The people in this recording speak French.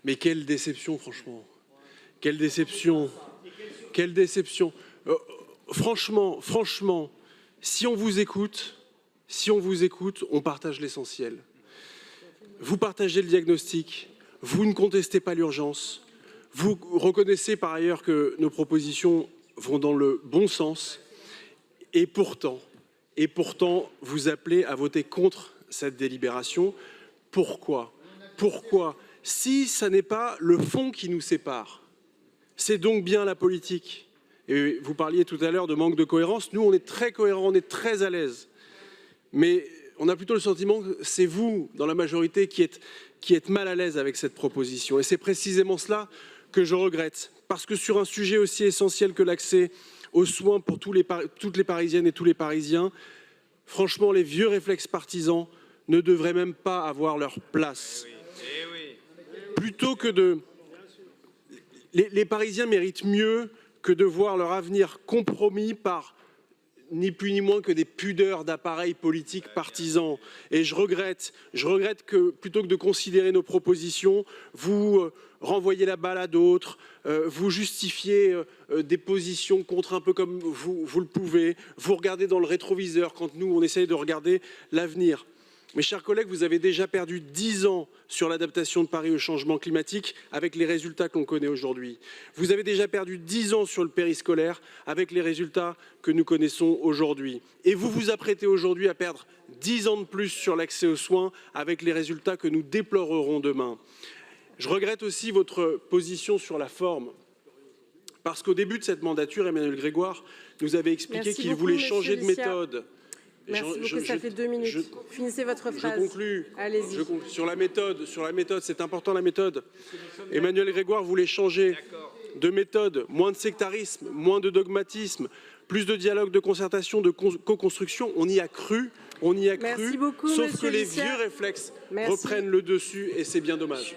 Mais quelle déception, franchement. Quelle déception. Quelle déception. Franchement, si on vous écoute, on partage l'essentiel. Vous partagez le diagnostic, vous ne contestez pas l'urgence, vous reconnaissez par ailleurs que nos propositions vont dans le bon sens, et pourtant, vous appelez à voter contre cette délibération. Pourquoi? Si ça n'est pas le fond qui nous sépare, c'est donc bien la politique. Et vous parliez tout à l'heure de manque de cohérence. Nous, on est très cohérents, on est très à l'aise. Mais on a plutôt le sentiment que c'est vous, dans la majorité, qui êtes mal à l'aise avec cette proposition. Et c'est précisément cela que je regrette. Parce que sur un sujet aussi essentiel que l'accès aux soins pour toutes les Parisiennes et tous les Parisiens, franchement, les vieux réflexes partisans ne devraient même pas avoir leur place. Plutôt que de... Les Parisiens méritent mieux que de voir leur avenir compromis par ni plus ni moins que des pudeurs d'appareils politiques partisans. Et je regrette que, plutôt que de considérer nos propositions, vous renvoyez la balle à d'autres, vous justifiez des positions contre un peu comme vous le pouvez, vous regardez dans le rétroviseur quand nous, on essaye de regarder l'avenir. Mes chers collègues, vous avez déjà perdu 10 ans sur l'adaptation de Paris au changement climatique avec les résultats qu'on connaît aujourd'hui. Vous avez déjà perdu 10 ans sur le périscolaire avec les résultats que nous connaissons aujourd'hui. Et vous vous apprêtez aujourd'hui à perdre 10 ans de plus sur l'accès aux soins avec les résultats que nous déplorerons demain. Je regrette aussi votre position sur la forme. Parce qu'au début de cette mandature, Emmanuel Grégoire nous avait expliqué qu'il voulait changer de méthode. Merci beaucoup, ça fait 2 minutes. Finissez votre phrase. Je conclus. Allez-y. Sur la méthode, c'est important la méthode. Emmanuel Grégoire voulait changer de méthode, moins de sectarisme, moins de dogmatisme, plus de dialogue, de concertation, de co-construction. On y a cru, Merci beaucoup, sauf que les Lucien. vieux réflexes reprennent le dessus et c'est bien dommage.